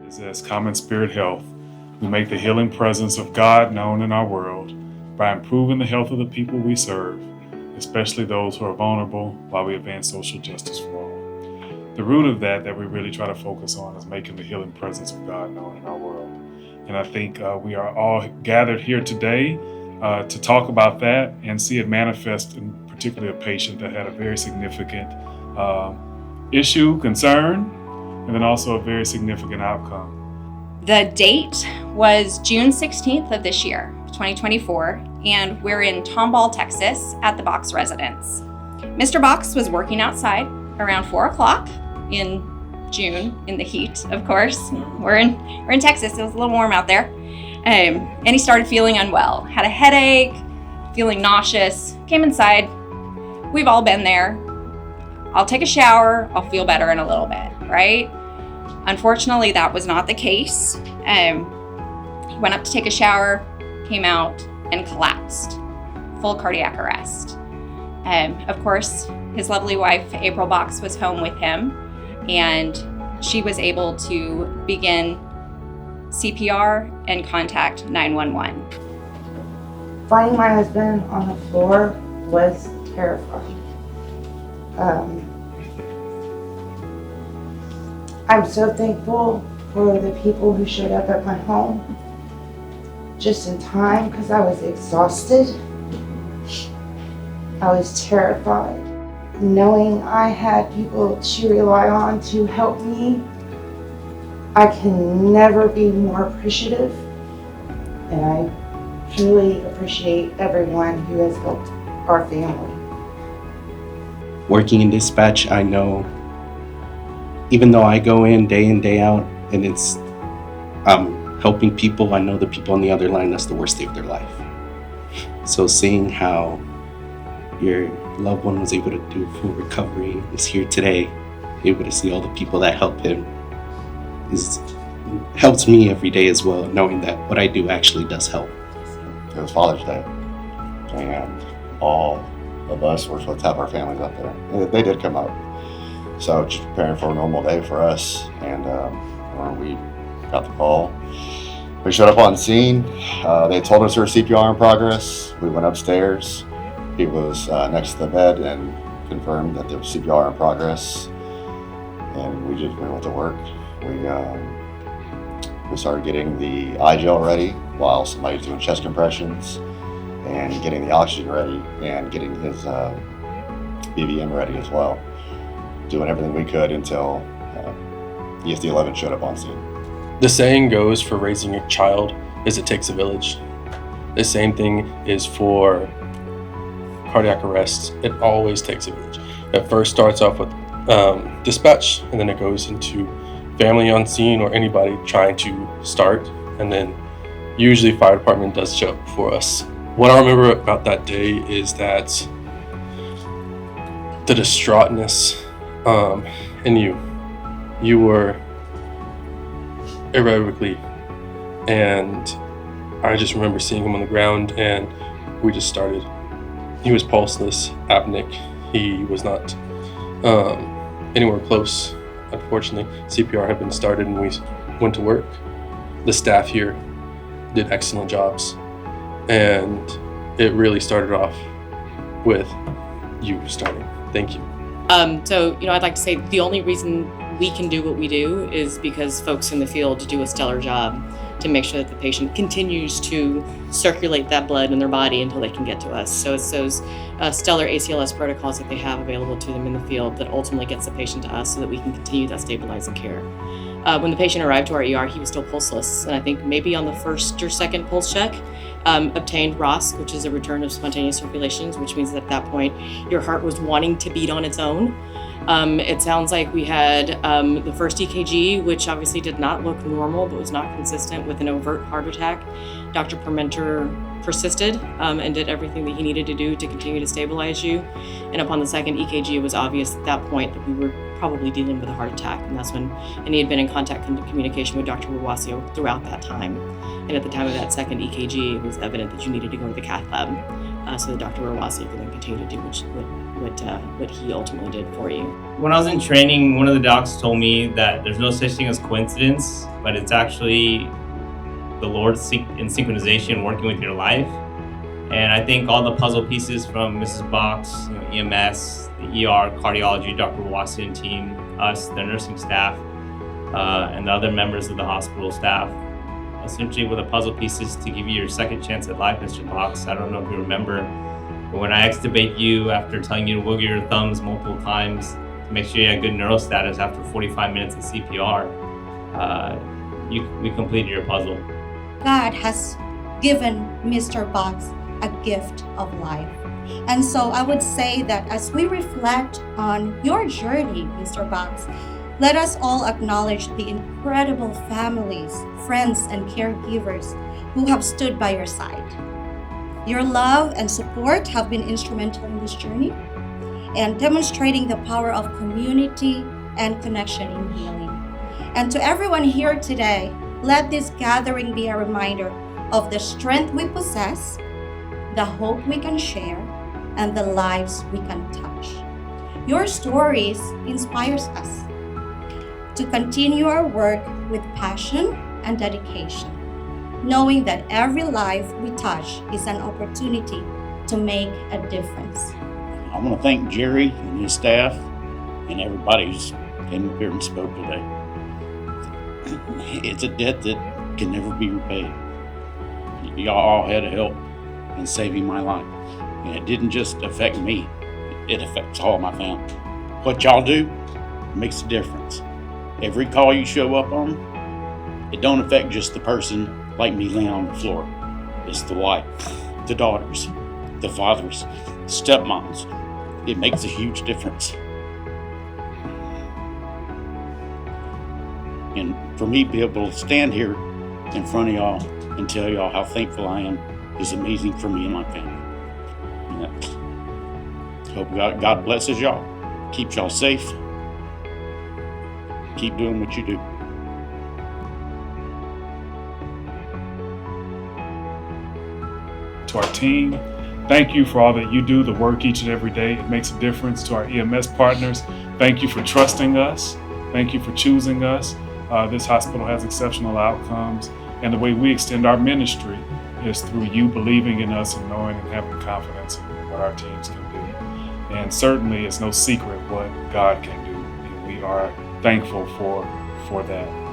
is as Common Spirit Health. We make the healing presence of God known in our world by improving the health of the people we serve, especially those who are vulnerable, while we advance social justice for all. The root of that we really try to focus on is making the healing presence of God known in our world. And I think we are all gathered here today to talk about that and see it manifest in particularly a patient that had a very significant issue, concern, and then also a very significant outcome. The date was June 16th of this year, 2024, and we're in Tomball, Texas at the Box residence. Mr. Box was working outside around 4 o'clock in June, in the heat, of course. We're in Texas, it was a little warm out there. And he started feeling unwell, had a headache, feeling nauseous, came inside. We've all been there. I'll take a shower, I'll feel better in a little bit, right? Unfortunately, that was not the case. He went up to take a shower, came out, and collapsed. Full cardiac arrest. Of course, his lovely wife, April Box, was home with him, and she was able to begin CPR and contact 911. Finding my husband on the floor was terrifying. I'm so thankful for the people who showed up at my home just in time because I was exhausted. I was terrified. Knowing I had people to rely on to help me, I can never be more appreciative, and I truly appreciate everyone who has helped our family. Working in dispatch, I know, even though I go in day out and I'm helping people, I know the people on the other line, that's the worst day of their life. So seeing how your loved one was able to do full recovery, is here today, able to see all the people that help him, helps me every day as well, knowing that what I do actually does help. It was Father's Day, and all of us were supposed to have our families up there. And they did come up. So just preparing for a normal day for us, and when we got the call, we showed up on scene. They told us there was CPR in progress. We went upstairs. He was next to the bed and confirmed that there was CPR in progress, and we went to work. We started getting the eye gel ready while somebody's doing chest compressions, and getting the oxygen ready, and getting his BVM ready as well. Doing everything we could until ESD-11 showed up on scene. The saying goes for raising a child is it takes a village. The same thing is for cardiac arrests. It always takes a village. It first starts off with dispatch, and then it goes into family on scene or anybody trying to start, and then usually fire department does show up for us. What I remember about that day is that the distraughtness in you were irrevocably, and I just remember seeing him on the ground, and we just started. He was pulseless, apneic. He was not anywhere close. Unfortunately, CPR had been started and we went to work. The staff here did excellent jobs, and it really started off with you starting. Thank you. I'd like to say the only reason we can do what we do is because folks in the field do a stellar job to make sure that the patient continues to circulate that blood in their body until they can get to us. So it's those stellar ACLS protocols that they have available to them in the field that ultimately gets the patient to us so that we can continue that stabilizing care. When the patient arrived to our ER, he was still pulseless, and I think maybe on the first or second pulse check, obtained ROSC, which is a return of spontaneous circulations, which means that at that point your heart was wanting to beat on its own. It sounds like we had the first EKG, which obviously did not look normal, but was not consistent with an overt heart attack. Dr. Permenter persisted and did everything that he needed to do to continue to stabilize you. And upon the second EKG, it was obvious at that point that we were probably dealing with a heart attack. And that's when, and he had been in contact and communication with Dr. Rawasio throughout that time. And at the time of that second EKG, it was evident that you needed to go to the cath lab so that Dr. Rawasio could then continue to do what he ultimately did for you. When I was in training, one of the docs told me that there's no such thing as coincidence, but but it's actually the Lord in synchronization working with your life. And I think all the puzzle pieces from Mrs. Box, EMS, the ER, cardiology, Dr. Washington team, us, the nursing staff, and the other members of the hospital staff, essentially were the puzzle pieces to give you your second chance at life, Mr. Box. I don't know if you remember, but when I extubate you after telling you to wiggle your thumbs multiple times to make sure you had good neural status after 45 minutes of CPR, we completed your puzzle. God has given Mr. Box a gift of life. And so I would say that as we reflect on your journey, Mr. Box, let us all acknowledge the incredible families, friends, and caregivers who have stood by your side. Your love and support have been instrumental in this journey and demonstrating the power of community and connection in healing. And to everyone here today, let this gathering be a reminder of the strength we possess, the hope we can share, and the lives we can touch. Your stories inspires us to continue our work with passion and dedication, knowing that every life we touch is an opportunity to make a difference. I want to thank Jerry and his staff and everybody who's came up here and spoke today. It's a debt that can never be repaid. Y'all all had to help in saving my life. And it didn't just affect me, it affects all my family. What y'all do makes a difference. Every call you show up on, it don't affect just the person like me laying on the floor. It's the wife, the daughters, the fathers, stepmoms. It makes a huge difference. And for me to be able to stand here in front of y'all and tell y'all how thankful I am is amazing for me and my family. And hope God blesses y'all, keeps y'all safe. Keep doing what you do. To our team, thank you for all that you do, the work each and every day. It makes a difference. To our EMS partners, thank you for trusting us. Thank you for choosing us. This hospital has exceptional outcomes, and the way we extend our ministry is through you believing in us and knowing and having confidence in what our teams can do. And certainly it's no secret what God can do, and we are thankful for that.